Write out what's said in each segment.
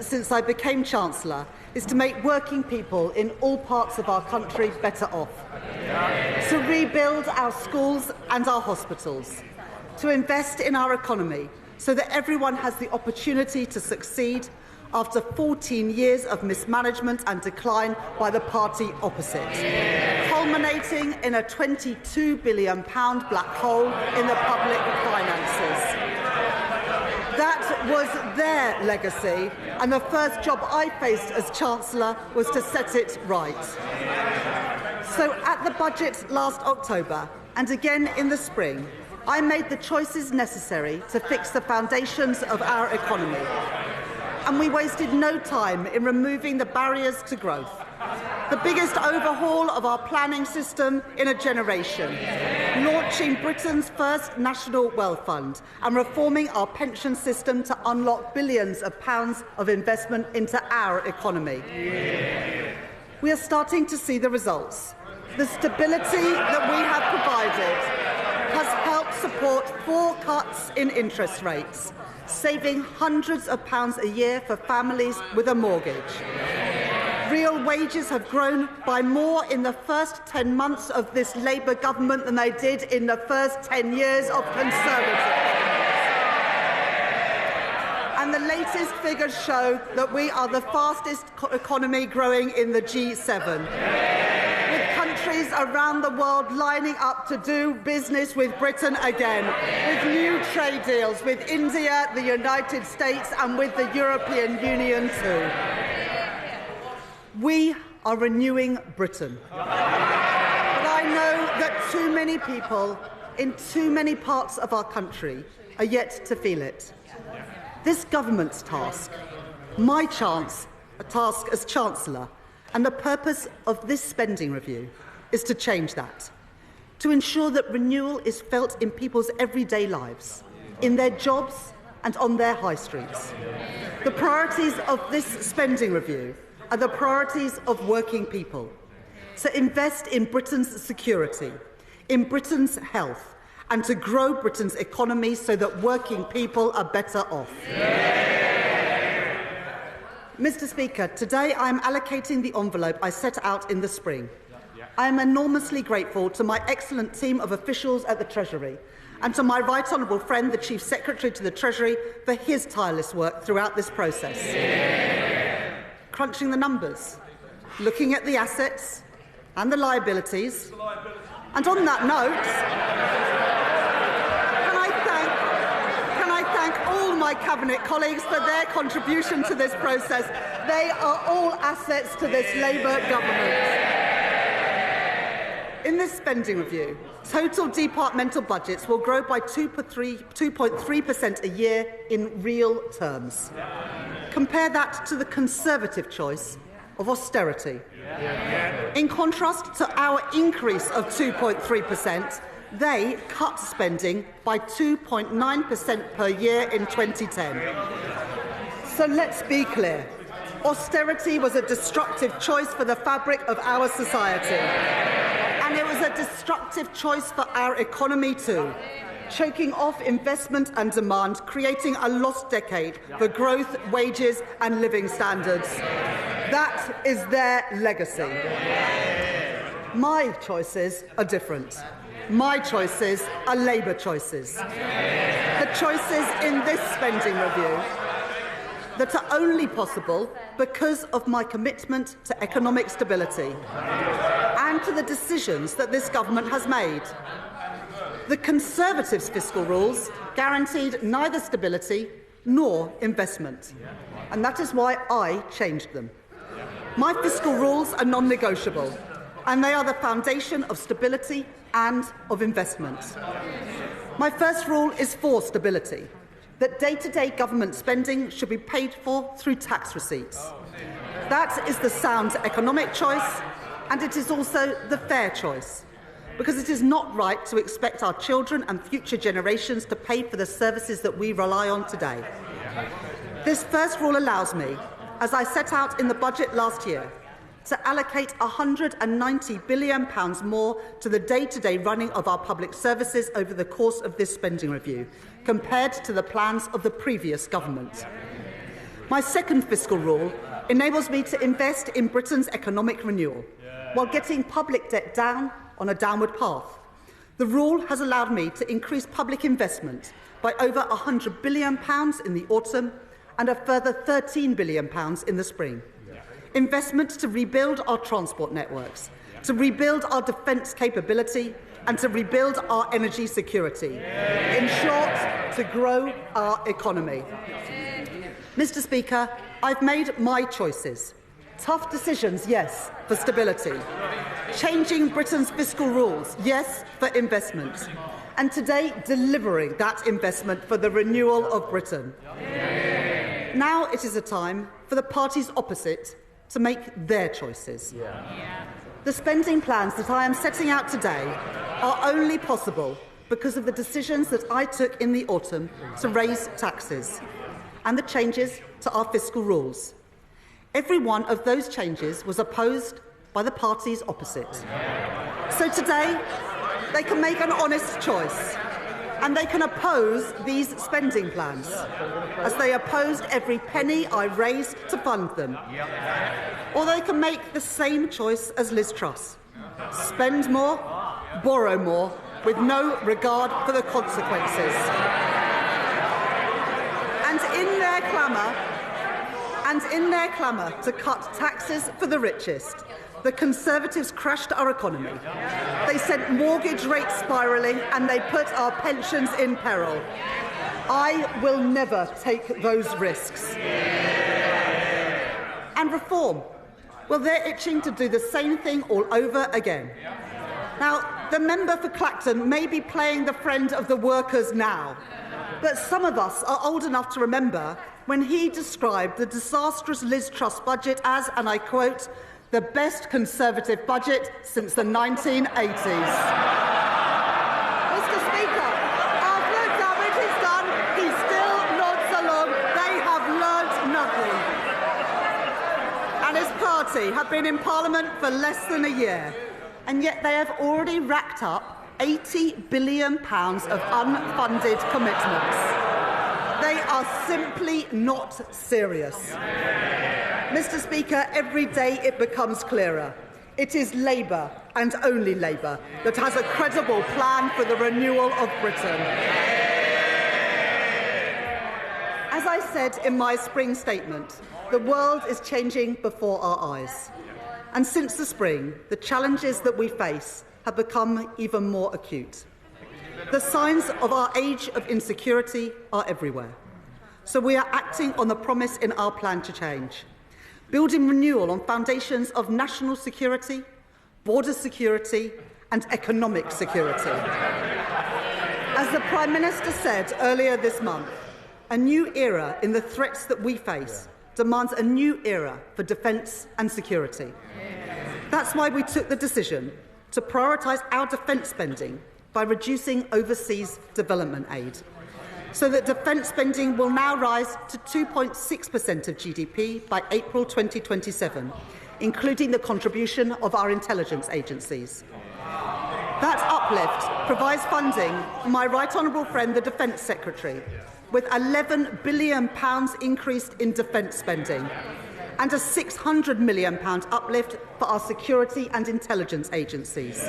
since I became Chancellor is to make working people in all parts of our country better off, to rebuild our schools and our hospitals, to invest in our economy so that everyone has the opportunity to succeed after 14 years of mismanagement and decline by the party opposite, culminating in a £22 billion black hole in the public finances. That was their legacy, and the first job I faced as Chancellor was to set it right. So at the budget last October, and again in the spring, I made the choices necessary to fix the foundations of our economy. And we wasted no time in removing the barriers to growth. The biggest overhaul of our planning system in a generation, launching Britain's first national wealth fund and reforming our pension system to unlock billions of pounds of investment into our economy. We are starting to see the results. The stability that we have provided has helped support 4 cuts in interest rates, saving hundreds of pounds a year for families with a mortgage. Real wages have grown by more in the first 10 months of this Labour government than they did in the first 10 years of Conservative government. And the latest figures show that we are the fastest economy growing in the G7, with countries around the world lining up to do business with Britain again, with new trade deals with India, the United States and with the European Union too. We are renewing Britain. But I know that too many people in too many parts of our country are yet to feel it. This government's task, my task as Chancellor, and the purpose of this spending review is to change that, to ensure that renewal is felt in people's everyday lives, in their jobs and on their high streets. The priorities of this spending review are the priorities of working people, to invest in Britain's security, in Britain's health, and to grow Britain's economy so that working people are better off. Mr. Speaker, today I am allocating the envelope I set out in the spring. I am enormously grateful to my excellent team of officials at the Treasury and to my right honourable friend, the Chief Secretary to the Treasury, for his tireless work throughout this process. Crunching the numbers, looking at the assets and the liabilities. And on that note, can I thank all my Cabinet colleagues for their contribution to this process. They are all assets to this Labour government. In this spending review, total departmental budgets will grow by 2.3% a year in real terms. Compare that to the Conservative choice of austerity. In contrast to our increase of 2.3%, they cut spending by 2.9% per year in 2010. So let's be clear. Austerity was a destructive choice for the fabric of our society. And it was a destructive choice for our economy too, choking off investment and demand, creating a lost decade for growth, wages and living standards. That is their legacy. My choices are different. My choices are Labour choices. The choices in this spending review that are only possible because of my commitment to economic stability and to the decisions that this government has made. The Conservatives' fiscal rules guaranteed neither stability nor investment, and that is why I changed them. My fiscal rules are non-negotiable, and they are the foundation of stability and of investment. My first rule is for stability, that day-to-day government spending should be paid for through tax receipts. That is the sound economic choice, and it is also the fair choice, because it is not right to expect our children and future generations to pay for the services that we rely on today. This first rule allows me, as I set out in the budget last year, to allocate £190 billion more to the day-to-day running of our public services over the course of this spending review, compared to the plans of the previous government. My second fiscal rule enables me to invest in Britain's economic renewal while getting public debt down on a downward path. The rule has allowed me to increase public investment by over £100 billion in the autumn and a further £13 billion in the spring. Investment to rebuild our transport networks, to rebuild our defence capability and to rebuild our energy security. In short, to grow our economy. Mr. Speaker, I've made my choices. Tough decisions, yes, for stability. Changing Britain's fiscal rules, yes, for investment. And today, delivering that investment for the renewal of Britain. Now it is a time for the parties opposite to make their choices. The spending plans that I am setting out today are only possible because of the decisions that I took in the autumn to raise taxes and the changes to our fiscal rules. Every one of those changes was opposed by the parties opposite. So today, they can make an honest choice and they can oppose these spending plans, as they opposed every penny I raised to fund them. Or they can make the same choice as Liz Truss: spend more, borrow more, with no regard for the consequences. And in their clamour to cut taxes for the richest, the Conservatives crashed our economy. They sent mortgage rates spiralling and they put our pensions in peril. I will never take those risks. And reform, well, they're itching to do the same thing all over again. Now, the member for Clacton may be playing the friend of the workers now, but some of us are old enough to remember when he described the disastrous Liz Truss budget as, and I quote, the best Conservative budget since the 1980s. Mr. Speaker, after the damage is done, he still nods along. They have learnt nothing. And his party have been in Parliament for less than a year, and yet they have already racked up £80 billion of unfunded commitments. They are simply not serious. Mr. Speaker, every day it becomes clearer. It is Labour, and only Labour, that has a credible plan for the renewal of Britain. As I said in my spring statement, the world is changing before our eyes. And since the spring, the challenges that we face have become even more acute. The signs of our age of insecurity are everywhere. So we are acting on the promise in our plan to change, building renewal on foundations of national security, border security and economic security. As the Prime Minister said earlier this month, a new era in the threats that we face demands a new era for defence and security. That's why we took the decision to prioritise our defence spending by reducing overseas development aid, so that defence spending will now rise to 2.6% of GDP by April 2027, including the contribution of our intelligence agencies. That uplift provides funding for my right honourable friend, the Defence Secretary, with £11 billion increased in defence spending and a £600 million uplift for our security and intelligence agencies.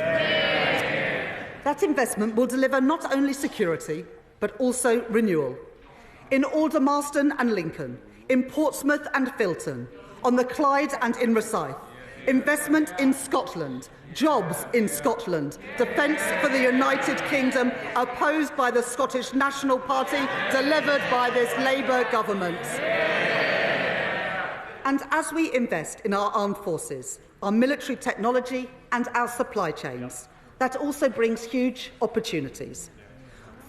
That investment will deliver not only security, but also renewal. In Aldermaston and Lincoln, in Portsmouth and Filton, on the Clyde and in Rosyth, investment in Scotland, jobs in Scotland, defence for the United Kingdom, opposed by the Scottish National Party, delivered by this Labour government. And as we invest in our armed forces, our military technology and our supply chains, that also brings huge opportunities.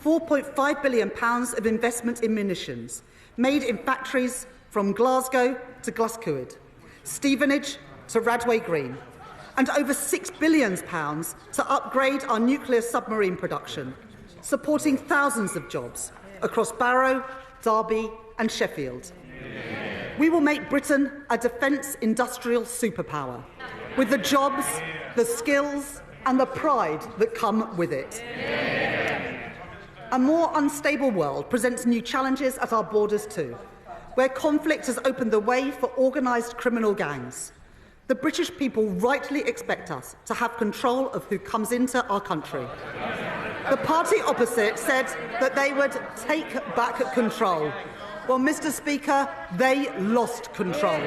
£4.5 billion of investment in munitions, made in factories from Glasgow to Glasgow, Stevenage to Radway Green, and over £6 billion to upgrade our nuclear submarine production, supporting thousands of jobs across Barrow, Derby and Sheffield. We will make Britain a defence industrial superpower, with the jobs, the skills and the pride that come with it. A more unstable world presents new challenges at our borders too. where conflict has opened the way for organised criminal gangs. The British people rightly expect us to have control of who comes into our country. The party opposite said that they would take back control. Well, Mr. Speaker, they lost control.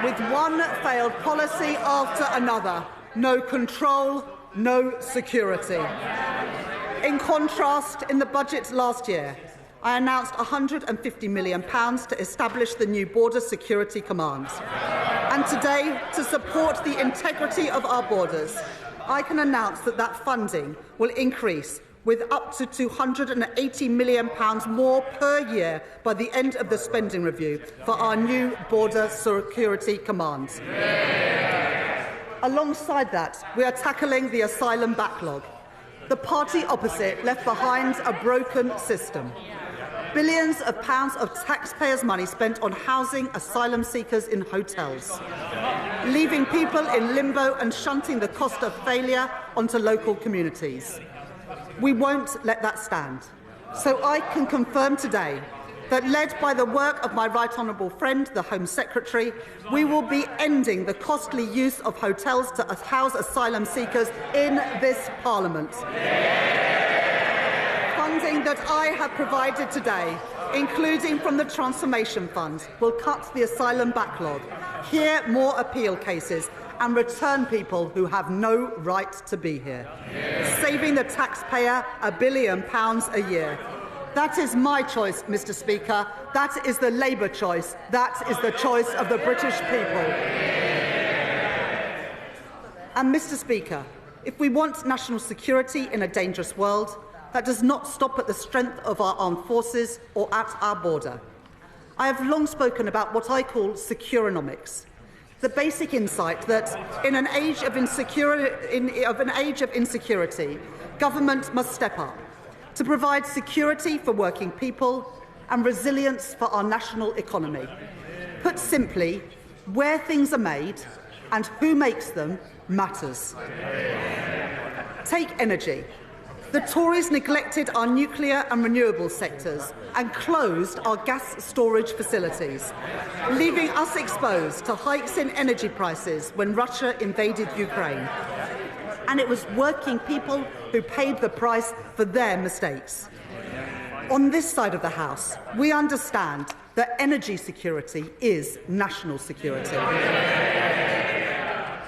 With one failed policy after another. No control, no security. In contrast, in the budget last year, I announced £150 million to establish the new Border Security Command. And today, to support the integrity of our borders, I can announce that that funding will increase with up to £280 million more per year by the end of the spending review for our new Border Security Command. Alongside that, we are tackling the asylum backlog. The party opposite left behind a broken system. Billions of pounds of taxpayers' money spent on housing asylum seekers in hotels, leaving people in limbo and shunting the cost of failure onto local communities. We won't let that stand. So I can confirm today that, led by the work of my right honourable friend, the Home Secretary, we will be ending the costly use of hotels to house asylum seekers in this Parliament. Funding that I have provided today, including from the Transformation Fund, will cut the asylum backlog, hear more appeal cases and return people who have no right to be here, saving the taxpayer £1 billion a year. That is my choice, Mr. Speaker. That is the Labour choice. That is the choice of the British people. And, Mr. Speaker, if we want national security in a dangerous world, that does not stop at the strength of our armed forces or at our border. I have long spoken about what I call securonomics, the basic insight that in an age of insecurity, government must step up to provide security for working people and resilience for our national economy. Put simply, where things are made and who makes them matters. Take energy. The Tories neglected our nuclear and renewable sectors and closed our gas storage facilities, leaving us exposed to hikes in energy prices when Russia invaded Ukraine. And it was working people who paid the price for their mistakes. On this side of the House, we understand that energy security is national security.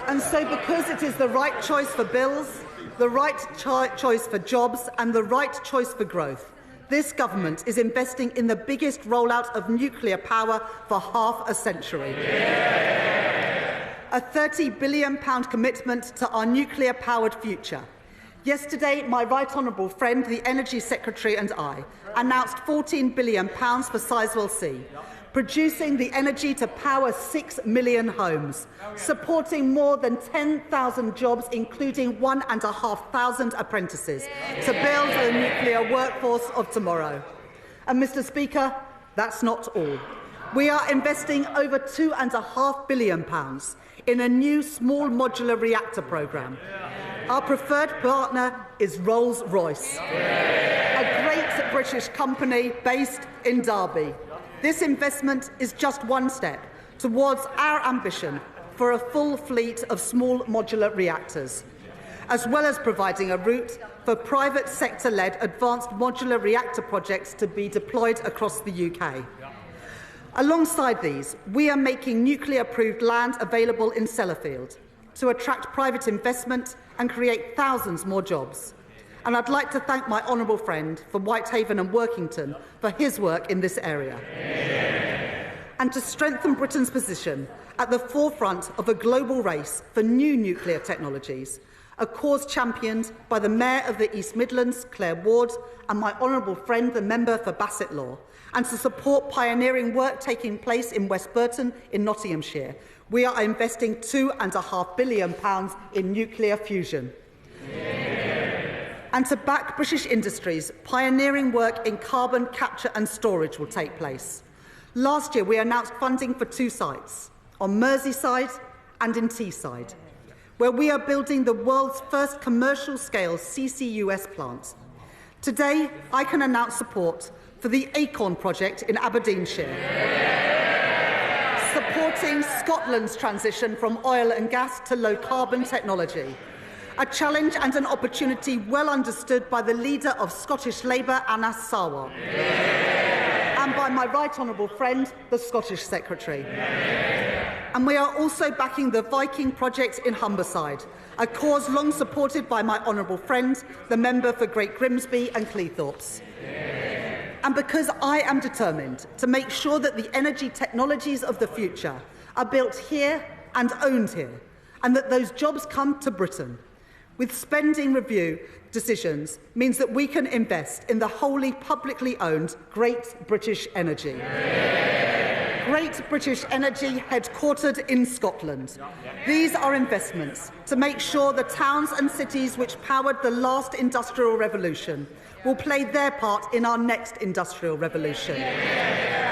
And so, because it is the right choice for bills, the right choice for jobs and the right choice for growth, this government is investing in the biggest rollout of nuclear power for half a century. A £30 billion commitment to our nuclear-powered future. Yesterday, my right honourable friend, the Energy Secretary, and I announced £14 billion for Sizewell C, producing the energy to power 6 million homes, supporting more than 10,000 jobs, including 1,500 apprentices, to build the nuclear workforce of tomorrow. And, Mr. Speaker, that's not all. We are investing over £2.5 billion in a new small modular reactor programme. Our preferred partner is Rolls-Royce, a great British company based in Derby. This investment is just one step towards our ambition for a full fleet of small modular reactors, as well as providing a route for private sector-led advanced modular reactor projects to be deployed across the UK. Alongside these, we are making nuclear-approved land available in Sellafield to attract private investment and create thousands more jobs. And I'd like to thank my honourable friend from Whitehaven and Workington for his work in this area. And to strengthen Britain's position at the forefront of a global race for new nuclear technologies, a cause championed by the Mayor of the East Midlands, Claire Ward, and my honourable friend, the member for Bassett Law, and to support pioneering work taking place in West Burton in Nottinghamshire, we are investing £2.5 billion in nuclear fusion. And to back British industries, pioneering work in carbon capture and storage will take place. Last year, we announced funding for 2 sites, on Merseyside and in Teesside, where we are building the world's first commercial-scale CCUS plant. Today, I can announce support for the Acorn project in Aberdeenshire, supporting Scotland's transition from oil and gas to low-carbon technology, a challenge and an opportunity well understood by the leader of Scottish Labour, Anas Sarwar, and by my right honourable friend, the Scottish Secretary. And we are also backing the Viking project in Humberside, a cause long supported by my honourable friend, the member for Great Grimsby and Cleethorpes. And because I am determined to make sure that the energy technologies of the future are built here and owned here, and that those jobs come to Britain, with spending review decisions means that we can invest in the wholly publicly owned Great British Energy. Great British Energy, headquartered in Scotland. These are investments to make sure the towns and cities which powered the last industrial revolution will play their part in our next industrial revolution,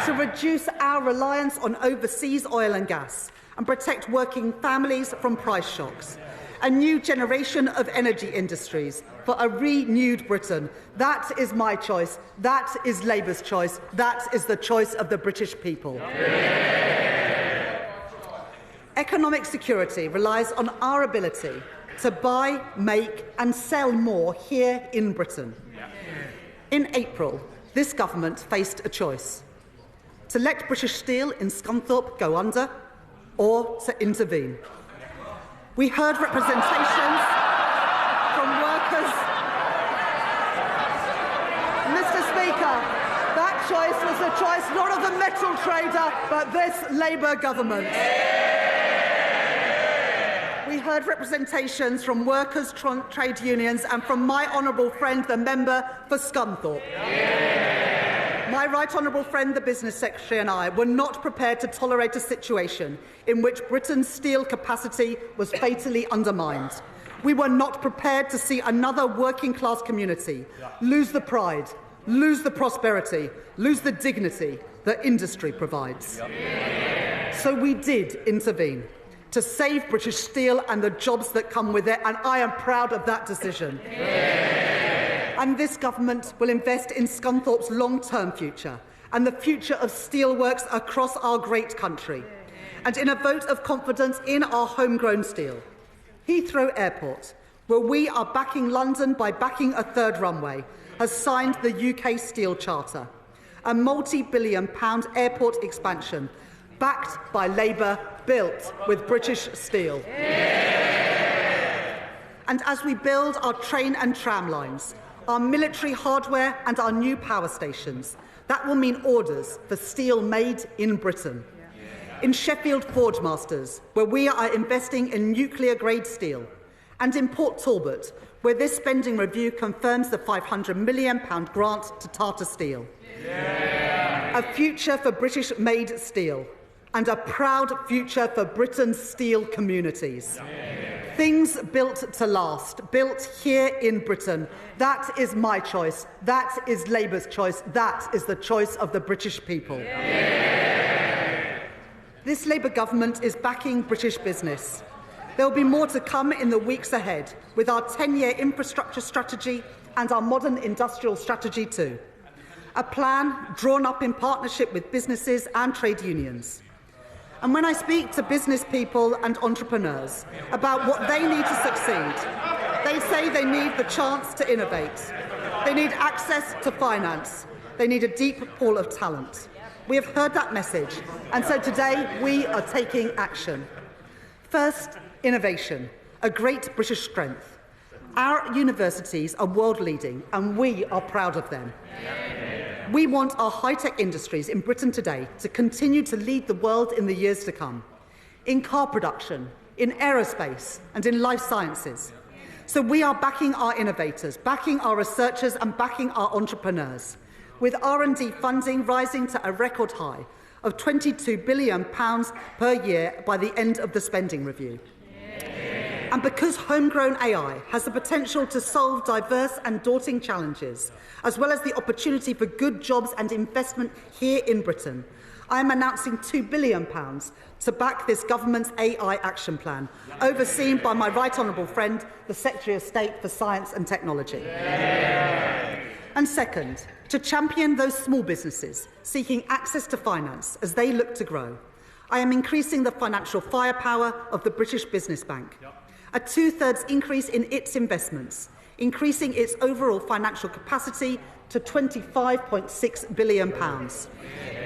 to reduce our reliance on overseas oil and gas and protect working families from price shocks. A new generation of energy industries for a renewed Britain. That is my choice. That is Labour's choice. That is the choice of the British people. Economic security relies on our ability to buy, make and sell more here in Britain. In April, this government faced a choice: to let British Steel in Scunthorpe go under or to intervene. We heard representations from workers. Mr. Speaker, that choice was the choice not of the metal trader, but this Labour government. We heard representations from workers, trade unions and from my honourable friend, the member for Scunthorpe. My right honourable friend, the Business Secretary, and I were not prepared to tolerate a situation in which Britain's steel capacity was fatally undermined. We were not prepared to see another working-class community lose the pride, lose the prosperity, lose the dignity that industry provides. So we did intervene to save British steel and the jobs that come with it, and I am proud of that decision. And this government will invest in Scunthorpe's long-term future and the future of steelworks across our great country, and in a vote of confidence in our homegrown steel. Heathrow Airport, where we are backing London by backing a third runway, has signed the UK Steel Charter, a multi-billion-pound airport expansion backed by Labour, built with British steel. And as we build our train and tram lines, our military hardware and our new power stations, that will mean orders for steel made in Britain. In Sheffield Forge Masters, where we are investing in nuclear-grade steel, and in Port Talbot, where this spending review confirms the £500 million grant to Tata Steel. A future for British-made steel, and a proud future for Britain's steel communities. Things built to last, built here in Britain. That is my choice. That is Labour's choice. That is the choice of the British people. This Labour government is backing British business. There will be more to come in the weeks ahead with our 10-year infrastructure strategy and our modern industrial strategy too. A plan drawn up in partnership with businesses and trade unions. And when I speak to business people and entrepreneurs about what they need to succeed, they say they need the chance to innovate. They need access to finance. They need a deep pool of talent. We have heard that message, and so today we are taking action. First, innovation, a great British strength. Our universities are world-leading, and we are proud of them. We want our high-tech industries in Britain today to continue to lead the world in the years to come, in car production, in aerospace and in life sciences. So we are backing our innovators, backing our researchers and backing our entrepreneurs, with R&D funding rising to a record high of £22 billion per year by the end of the spending review. And because homegrown AI has the potential to solve diverse and daunting challenges, as well as the opportunity for good jobs and investment here in Britain, I am announcing £2 billion to back this government's AI action plan, overseen by my right honourable friend, the Secretary of State for Science and Technology. And And second, to champion those small businesses seeking access to finance as they look to grow. I am increasing the financial firepower of the British Business Bank, a 2/3 increase in its investments, increasing its overall financial capacity to £25.6 billion,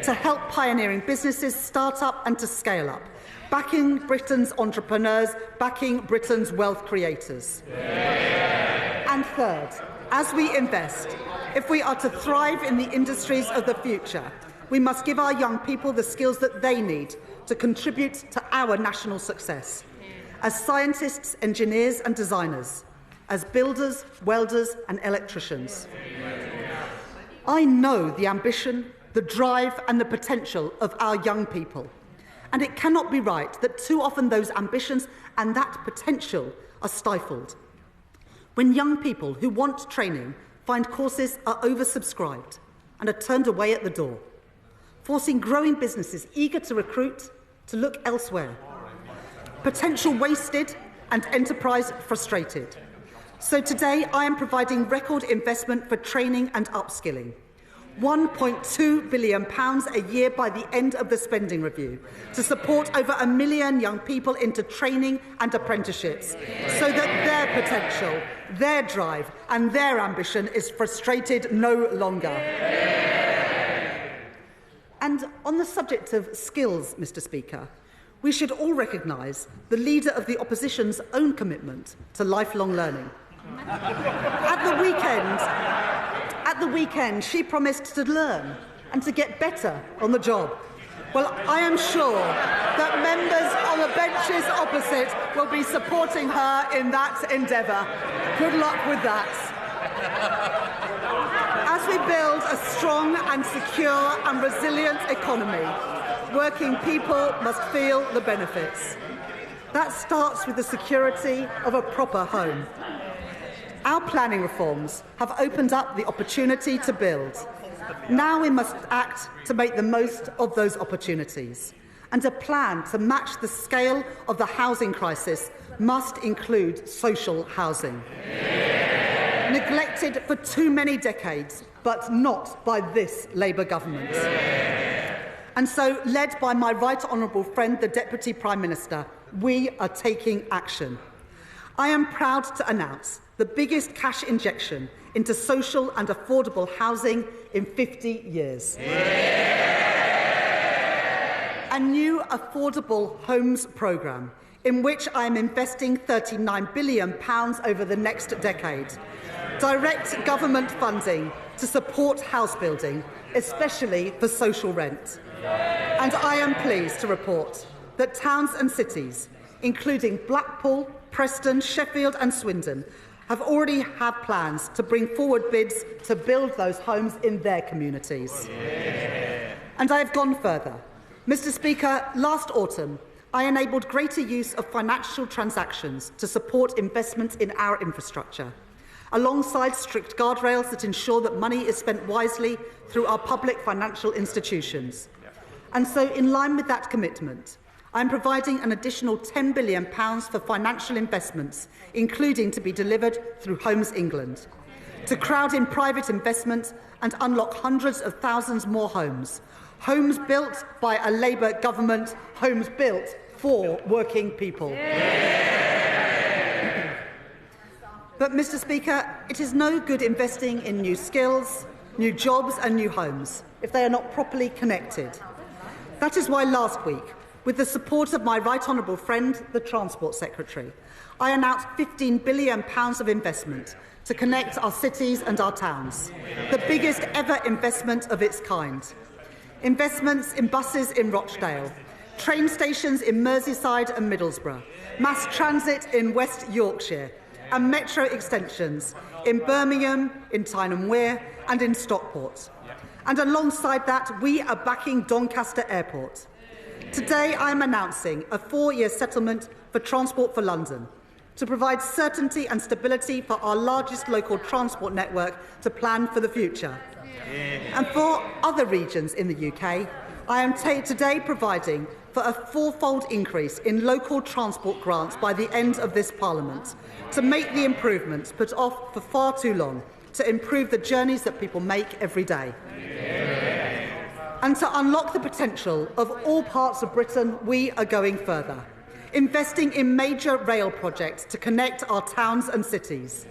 to help pioneering businesses start up and to scale up, backing Britain's entrepreneurs, backing Britain's wealth creators. And third, as we invest, if we are to thrive in the industries of the future, we must give our young people the skills that they need to contribute to our national success. As scientists, engineers and designers, as builders, welders and electricians. I know the ambition, the drive and the potential of our young people. And it cannot be right that too often those ambitions and that potential are stifled. When young people who want training find courses are oversubscribed and are turned away at the door, forcing growing businesses eager to recruit to look elsewhere. Potential wasted and enterprise frustrated. So today I am providing record investment for training and upskilling. £1.2 billion a year by the end of the spending review to support over 1 million young people into training and apprenticeships so that their potential, their drive and their ambition is frustrated no longer. And on the subject of skills, Mr. Speaker, we should all recognise the Leader of the Opposition's own commitment to lifelong learning. At the weekend, she promised to learn and to get better on the job. Well, I am sure that members on the benches opposite will be supporting her in that endeavour. Good luck with that. As we build a strong and secure and resilient economy, working people must feel the benefits. That starts with the security of a proper home. Our planning reforms have opened up the opportunity to build. Now we must act to make the most of those opportunities. And a plan to match the scale of the housing crisis must include social housing. Neglected for too many decades, but not by this Labour government. And so, led by my right honourable friend, the Deputy Prime Minister, we are taking action. I am proud to announce the biggest cash injection into social and affordable housing in 50 years. A new affordable homes programme in which I am investing £39 billion over the next decade. Direct government funding to support house building, especially for social rent. And I am pleased to report that towns and cities, including Blackpool, Preston, Sheffield and Swindon, have already had plans to bring forward bids to build those homes in their communities. And I have gone further. Mr. Speaker, last autumn, I enabled greater use of financial transactions to support investment in our infrastructure, alongside strict guardrails that ensure that money is spent wisely through our public financial institutions. And so, in line with that commitment, I am providing an additional £10 billion for financial investments, including to be delivered through Homes England, to crowd in private investment and unlock hundreds of thousands more homes. Homes built by a Labour government, homes built for working people. But, Mr. Speaker, it is no good investing in new skills, new jobs and new homes if they are not properly connected. That is why last week, with the support of my right honourable friend, the Transport Secretary, I announced £15 billion of investment to connect our cities and our towns, the biggest ever investment of its kind. Investments in buses in Rochdale, train stations in Merseyside and Middlesbrough, mass transit in West Yorkshire, and metro extensions in Birmingham, in Tyne Wear and in Stockport. And alongside that, we are backing Doncaster Airport. Today, I am announcing a 4-year settlement for Transport for London to provide certainty and stability for our largest local transport network to plan for the future. And for other regions in the UK, I am today providing for a 4-fold increase in local transport grants by the end of this Parliament to make the improvements put off for far too long to improve the journeys that people make every day. And to unlock the potential of all parts of Britain, we are going further, investing in major rail projects to connect our towns and cities.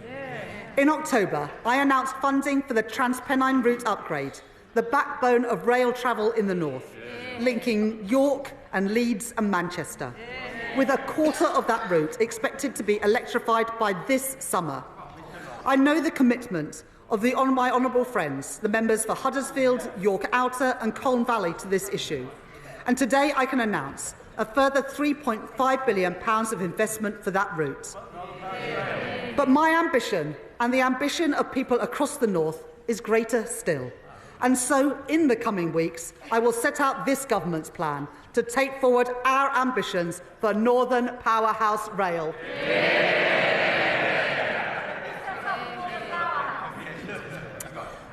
In October, I announced funding for the Transpennine route upgrade, the backbone of rail travel in the north, linking York and Leeds and Manchester, with a quarter of that route expected to be electrified by this summer. I know the commitment of my honourable friends, the members for Huddersfield, York Outer and Colne Valley to this issue. And today I can announce a further £3.5 billion of investment for that route. But my ambition and the ambition of people across the north is greater still. And so, in the coming weeks, I will set out this government's plan to take forward our ambitions for Northern Powerhouse Rail.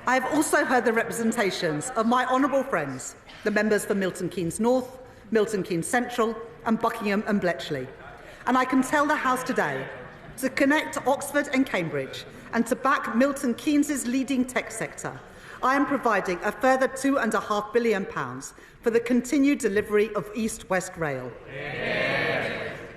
I have also heard the representations of my honourable friends, the members for Milton Keynes North, Milton Keynes Central and Buckingham and Bletchley. And I can tell the House today to connect Oxford and Cambridge and to back Milton Keynes' leading tech sector, I am providing a further £2.5 billion for the continued delivery of East-West Rail.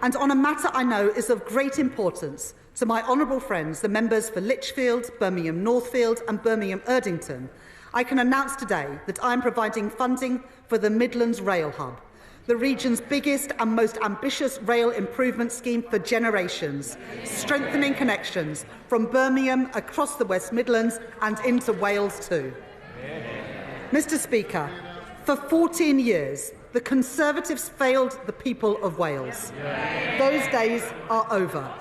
And on a matter I know is of great importance to my honourable friends, the members for Lichfield, Birmingham Northfield and Birmingham Erdington, I can announce today that I am providing funding for the Midlands Rail Hub, the region's biggest and most ambitious rail improvement scheme for generations, strengthening connections from Birmingham across the West Midlands and into Wales too. Mr. Speaker, for 14 years, the Conservatives failed the people of Wales. Those days are over.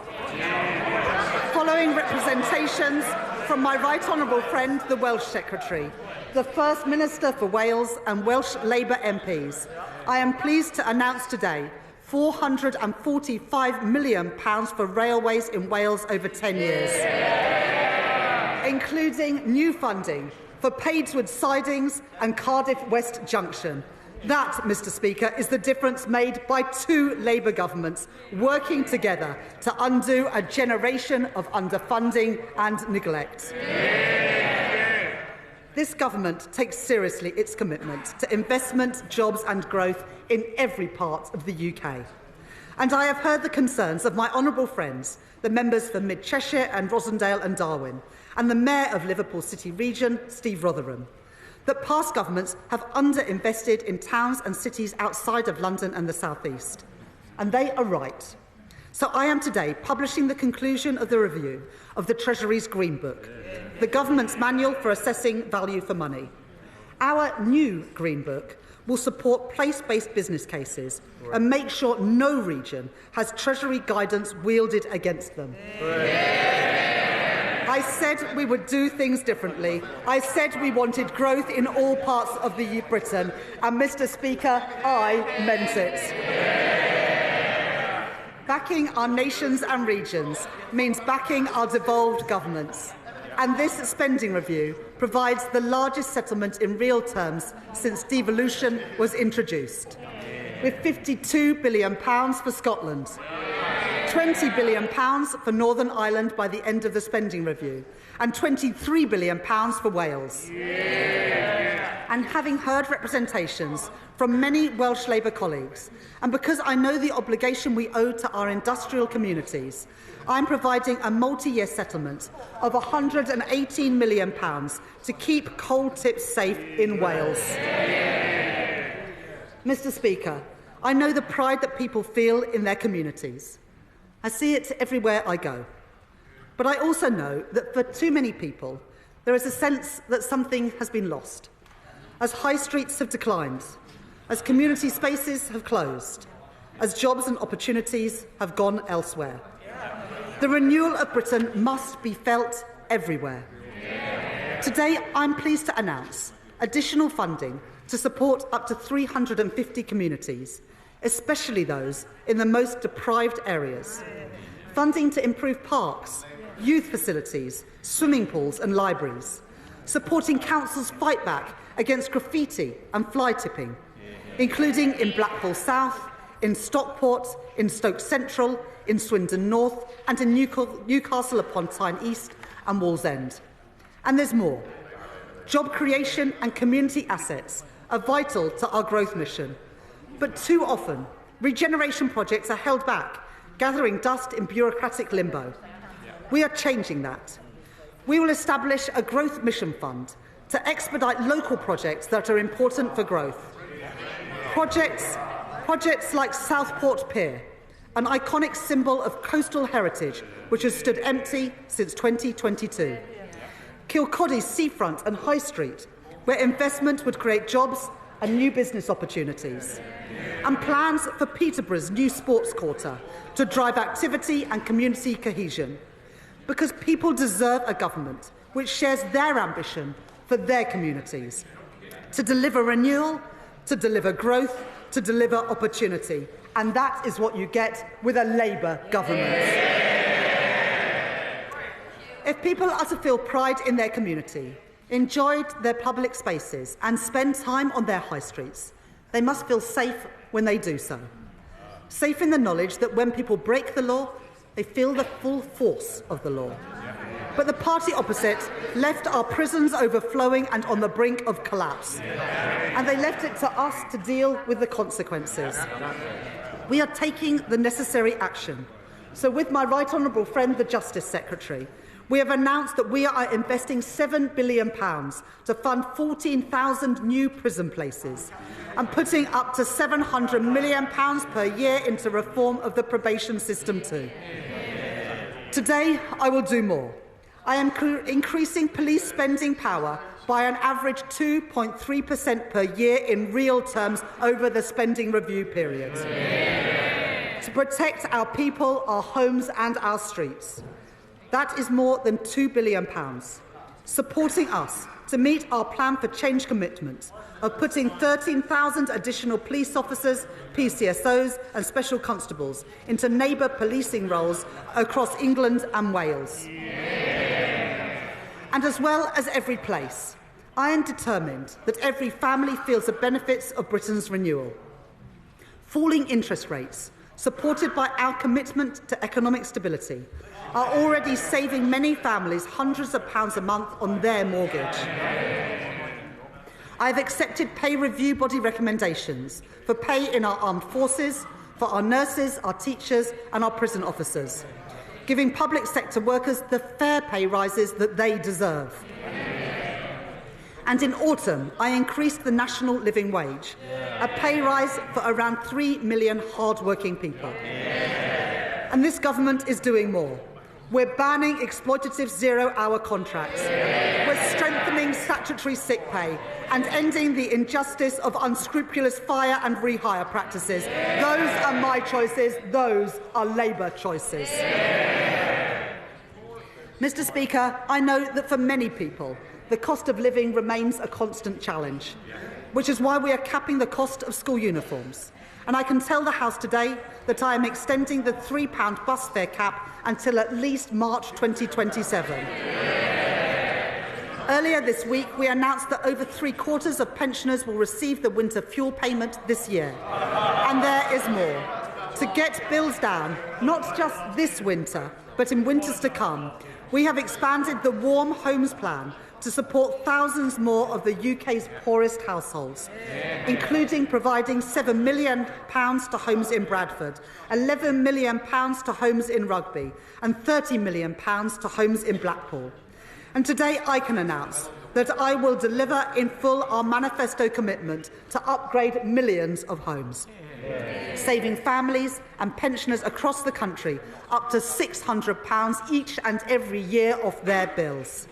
Following representations from my right honourable friend, the Welsh Secretary, the First Minister for Wales and Welsh Labour MPs, I am pleased to announce today £445 million for railways in Wales over 10 years, including new funding for Padeswood Sidings and Cardiff West Junction. That, Mr. Speaker, is the difference made by two Labour governments working together to undo a generation of underfunding and neglect. This government takes seriously its commitment to investment, jobs and growth in every part of the UK. And I have heard the concerns of my honourable friends, the members for Mid Cheshire and Rossendale and Darwen, and the Mayor of Liverpool City Region, Steve Rotherham, that past governments have underinvested in towns and cities outside of London and the South East. And they are right. So I am today publishing the conclusion of the review of the Treasury's Green Book, the government's manual for assessing value for money. Our new Green Book will support place-based business cases and make sure no region has Treasury guidance wielded against them. I said we would do things differently. I said we wanted growth in all parts of Britain. And, Mr. Speaker, I meant it. Backing our nations and regions means backing our devolved governments. And this spending review provides the largest settlement in real terms since devolution was introduced, with £52 billion for Scotland, £20 billion for Northern Ireland by the end of the spending review, and £23 billion for Wales. And having heard representations from many Welsh Labour colleagues, and because I know the obligation we owe to our industrial communities, I am providing a multi-year settlement of £118 million to keep coal tips safe in Wales. Mr. Speaker, I know the pride that people feel in their communities. I see it everywhere I go. But I also know that for too many people, there is a sense that something has been lost, as high streets have declined, as community spaces have closed, as jobs and opportunities have gone elsewhere. The renewal of Britain must be felt everywhere. Today, I'm pleased to announce additional funding to support up to 350 communities, especially those in the most deprived areas. Funding to improve parks, youth facilities, swimming pools and libraries. Supporting councils' fight back against graffiti and fly tipping, including in Blackpool South, in Stockport, in Stoke Central, in Swindon North and in Newcastle upon Tyne East and Wallsend. And there's more. Job creation and community assets are vital to our growth mission. But too often, regeneration projects are held back, gathering dust in bureaucratic limbo. We are changing that. We will establish a growth mission fund to expedite local projects that are important for growth. Projects like Southport Pier, an iconic symbol of coastal heritage which has stood empty since 2022. Kilcody's seafront and High Street, where investment would create jobs and new business opportunities. And plans for Peterborough's new sports quarter to drive activity and community cohesion. Because people deserve a government which shares their ambition for their communities. To deliver renewal, to deliver growth, to deliver opportunity. And that is what you get with a Labour government. If people are to feel pride in their community, enjoyed their public spaces and spend time on their high streets, they must feel safe when they do so. Safe in the knowledge that when people break the law, they feel the full force of the law. But the party opposite left our prisons overflowing and on the brink of collapse. And they left it to us to deal with the consequences. We are taking the necessary action. So with my right honourable friend, the Justice Secretary, we have announced that we are investing £7 billion to fund 14,000 new prison places and putting up to £700 million per year into reform of the probation system too. Today, I will do more. I am increasing police spending power by an average 2.3% per year in real terms over the spending review period. To protect our people, our homes and our streets. That is more than £2 billion, supporting us to meet our plan for change commitment of putting 13,000 additional police officers, PCSOs and special constables into neighbour policing roles across England and Wales. And as well as every place, I am determined that every family feels the benefits of Britain's renewal. Falling interest rates, supported by our commitment to economic stability, are already saving many families hundreds of pounds a month on their mortgage. I have accepted pay review body recommendations for pay in our armed forces, for our nurses, our teachers and our prison officers, giving public sector workers the fair pay rises that they deserve. And in autumn, I increased the national living wage, a pay rise for around 3 million hard-working people. And this government is doing more. We're banning exploitative zero-hour contracts. We're strengthening statutory sick pay and ending the injustice of unscrupulous fire and rehire practices. Those are my choices. Those are Labour choices. Mr. Speaker, I know that for many people, the cost of living remains a constant challenge, which is why we are capping the cost of school uniforms. And I can tell the House today that I am extending the £3 bus fare cap until at least March 2027. Earlier this week, we announced that over three-quarters of pensioners will receive the winter fuel payment this year. And there is more. To get bills down, not just this winter, but in winters to come, we have expanded the Warm Homes Plan to support thousands more of the UK's poorest households, including providing £7 million to homes in Bradford, £11 million to homes in Rugby, and £30 million to homes in Blackpool. And today I can announce that I will deliver in full our manifesto commitment to upgrade millions of homes, saving families and pensioners across the country up to £600 each and every year off their bills.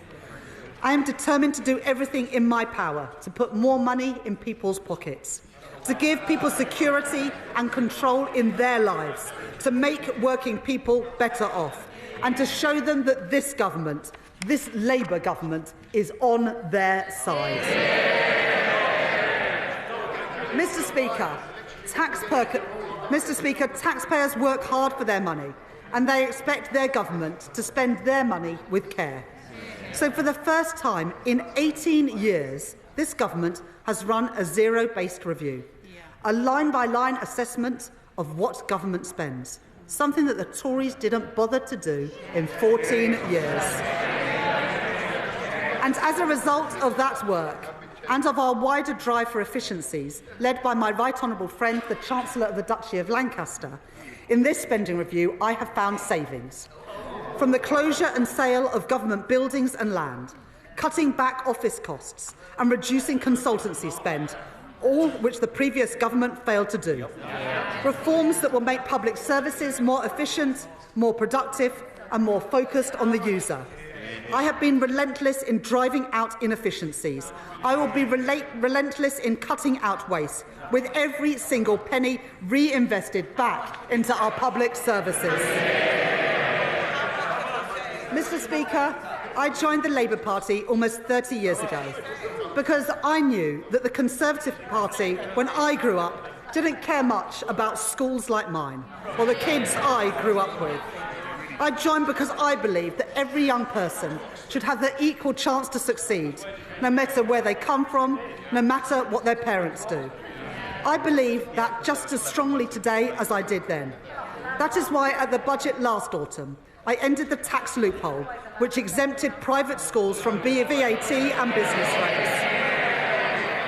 I am determined to do everything in my power to put more money in people's pockets, to give people security and control in their lives, to make working people better off, and to show them that this government, this Labour government, is on their side. Mr. Speaker, taxpayers work hard for their money, and they expect their government to spend their money with care. So for the first time in 18 years, this government has run a zero-based review, a line-by-line assessment of what government spends, something that the Tories didn't bother to do in 14 years. And as a result of that work, and of our wider drive for efficiencies, led by my right honourable friend, the Chancellor of the Duchy of Lancaster, in this spending review I have found savings. From the closure and sale of government buildings and land, cutting back office costs and reducing consultancy spend, all which the previous government failed to do. Reforms that will make public services more efficient, more productive and more focused on the user. I have been relentless in driving out inefficiencies. I will be relentless in cutting out waste, with every single penny reinvested back into our public services. Mr. Speaker, I joined the Labour Party almost 30 years ago because I knew that the Conservative Party, when I grew up, didn't care much about schools like mine or the kids I grew up with. I joined because I believe that every young person should have the equal chance to succeed, no matter where they come from, no matter what their parents do. I believe that just as strongly today as I did then. That is why at the budget last autumn, I ended the tax loophole which exempted private schools from VAT and business rates.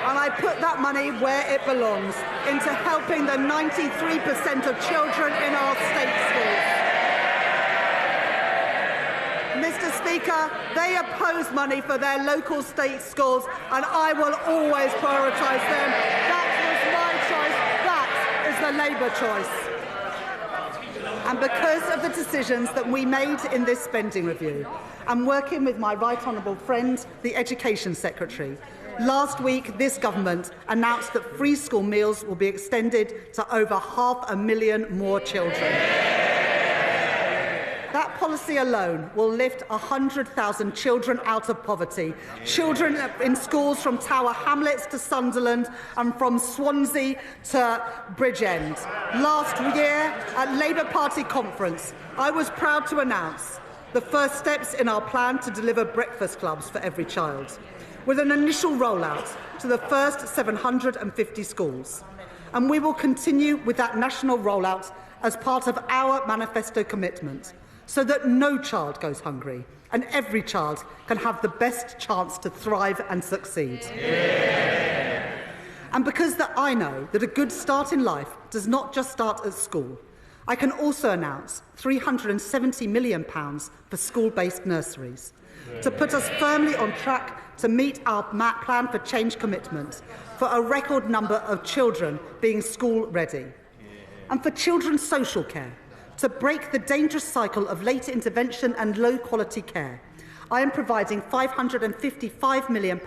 And I put that money where it belongs, into helping the 93% of children in our state schools. Mr. Speaker, they oppose money for their local state schools, and I will always prioritise them. That was my choice. That is the Labour choice. And because of the decisions that we made in this spending review, and working with my right honourable friend, the Education Secretary, last week this government announced that free school meals will be extended to over 500,000 more children. That policy alone will lift 100,000 children out of poverty, children in schools from Tower Hamlets to Sunderland and from Swansea to Bridgend. Last year, at Labour Party conference, I was proud to announce the first steps in our plan to deliver breakfast clubs for every child, with an initial rollout to the first 750 schools. And we will continue with that national rollout as part of our manifesto commitment, so that no child goes hungry and every child can have the best chance to thrive and succeed. Yeah. And because I know that a good start in life does not just start at school, I can also announce £370 million for school-based nurseries, to put us firmly on track to meet our plan for change commitment for a record number of children being school-ready. And for children's social care, to break the dangerous cycle of late intervention and low-quality care, I am providing £555 million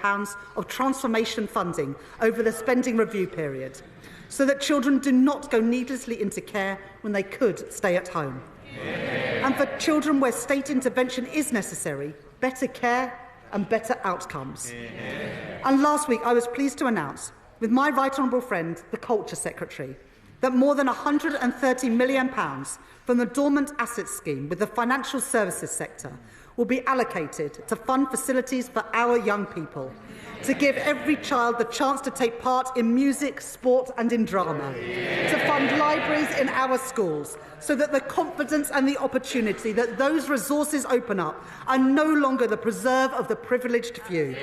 of transformation funding over the spending review period, so that children do not go needlessly into care when they could stay at home. Yeah. And for children where state intervention is necessary, better care and better outcomes. Yeah. And last week I was pleased to announce, with my right honourable friend, the Culture Secretary, that more than £130 million from the Dormant Assets Scheme with the financial services sector will be allocated to fund facilities for our young people, to give every child the chance to take part in music, sport and in drama, to fund libraries in our schools, so that the confidence and the opportunity that those resources open up are no longer the preserve of the privileged few.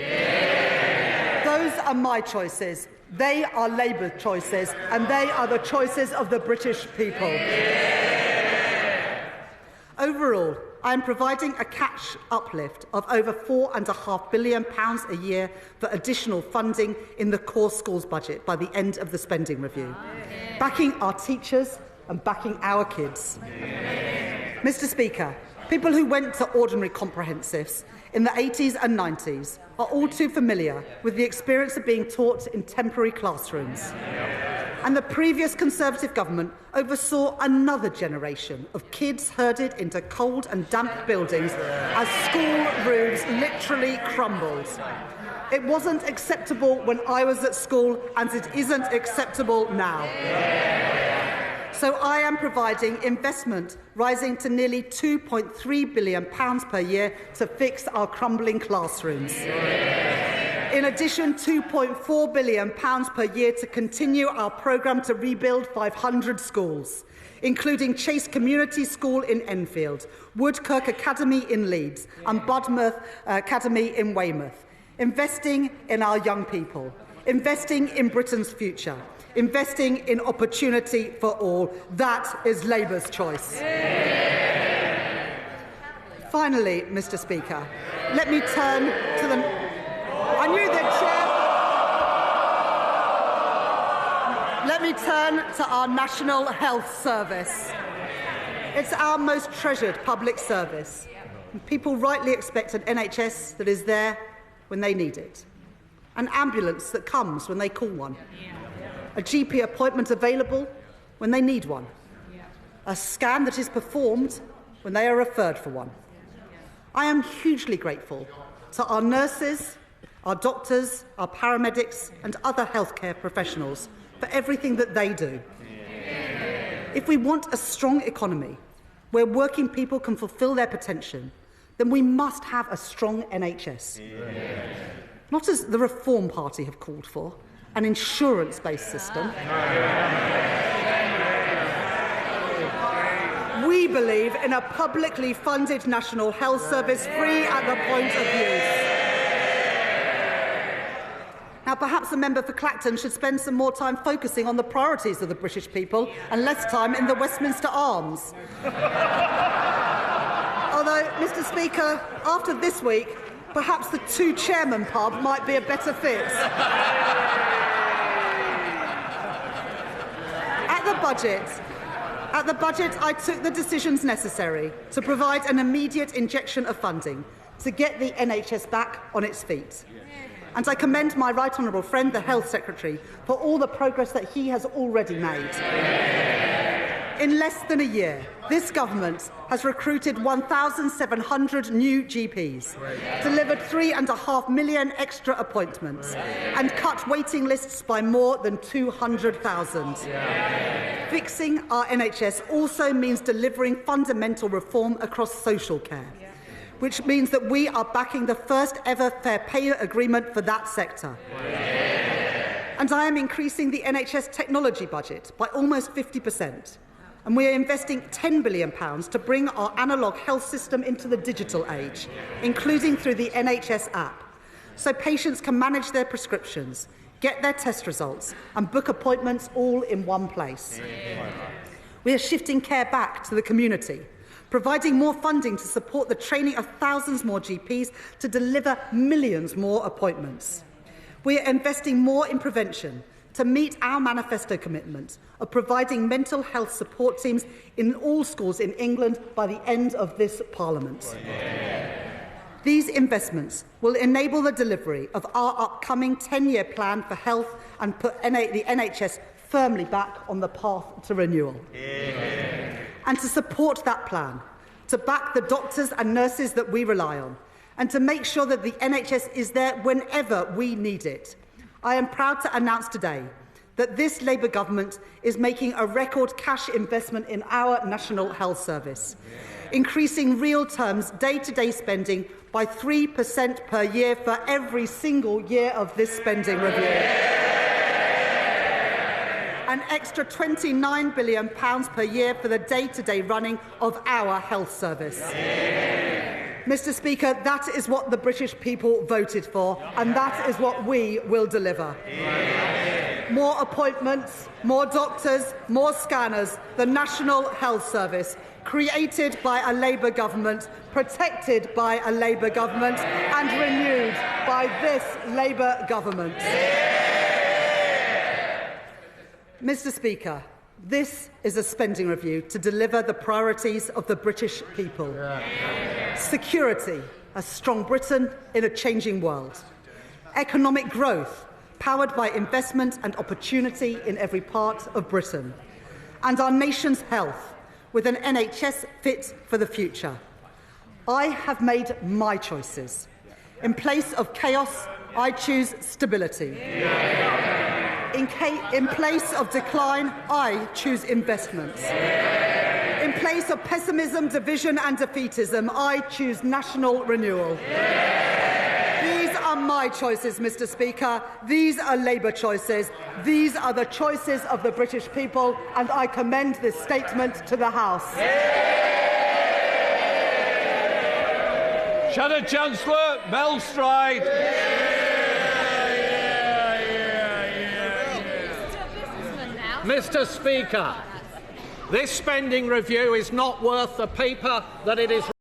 Those are my choices. They are Labour choices, and they are the choices of the British people. Overall, I am providing a cash uplift of over £4.5 billion a year for additional funding in the core schools budget by the end of the spending review, backing our teachers and backing our kids. Mr. Speaker, people who went to ordinary comprehensives in the 80s and 90s are all too familiar with the experience of being taught in temporary classrooms. And the previous Conservative government oversaw another generation of kids herded into cold and damp buildings as school roofs literally crumbled. It wasn't acceptable when I was at school, and it isn't acceptable now. So I am providing investment rising to nearly £2.3 billion per year to fix our crumbling classrooms. In addition, £2.4 billion per year to continue our programme to rebuild 500 schools, including Chase Community School in Enfield, Woodkirk Academy in Leeds and Budmouth Academy in Weymouth. Investing in our young people, investing in Britain's future, investing in opportunity for all. That is Labour's choice. Finally, Mr. Speaker, let me turn to the... I knew the chair... Let me turn to our National Health Service. It's our most treasured public service. People rightly expect an NHS that is there when they need it, an ambulance that comes when they call one, a GP appointment available when they need one, a scan that is performed when they are referred for one. I am hugely grateful to our nurses, our doctors, our paramedics and other healthcare professionals for everything that they do. If we want a strong economy where working people can fulfil their potential, then we must have a strong NHS. Not as the Reform Party have called for, an insurance-based system. We believe in a publicly funded National Health Service free at the point of use. Now, perhaps the member for Clacton should spend some more time focusing on the priorities of the British people and less time in the Westminster Arms. Although, Mr. Speaker, after this week, perhaps the Two Chairman pub might be a better fit. At the budget, I took the decisions necessary to provide an immediate injection of funding to get the NHS back on its feet. And I commend my right honourable friend, the Health Secretary, for all the progress that he has already made. In less than a year, this government has recruited 1,700 new GPs, delivered 3.5 million extra appointments, and cut waiting lists by more than 200,000. Fixing our NHS also means delivering fundamental reform across social care, which means that we are backing the first ever fair pay agreement for that sector. And I am increasing the NHS technology budget by almost 50%. And we are investing £10 billion to bring our analogue health system into the digital age, including through the NHS app, so patients can manage their prescriptions, get their test results and book appointments all in one place. We are shifting care back to the community, providing more funding to support the training of thousands more GPs to deliver millions more appointments. We are investing more in prevention to meet our manifesto commitment of providing mental health support teams in all schools in England by the end of this Parliament. These investments will enable the delivery of our upcoming 10-year plan for health and put the NHS firmly back on the path to renewal. And to support that plan, to back the doctors and nurses that we rely on, and to make sure that the NHS is there whenever we need it, I am proud to announce today that this Labour government is making a record cash investment in our National Health Service, increasing real terms day-to-day spending by 3% per year for every single year of this spending review. An extra £29 billion per year for the day-to-day running of our health service. Mr. Speaker, that is what the British people voted for, and that is what we will deliver. More appointments, more doctors, more scanners, the National Health Service, created by a Labour government, protected by a Labour government, and renewed by this Labour government. Mr. Speaker, this is a spending review to deliver the priorities of the British people. Security, a strong Britain in a changing world. Economic growth, powered by investment and opportunity in every part of Britain. And our nation's health, with an NHS fit for the future. I have made my choices. In place of chaos, I choose stability. In place of decline, I choose investments. In place of pessimism, division and defeatism, I choose national renewal. These are my choices, Mr. Speaker. These are Labour choices. These are the choices of the British people, and I commend this statement to the House. Shadow Chancellor Belstride. Mr. Speaker, this spending review is not worth the paper that it is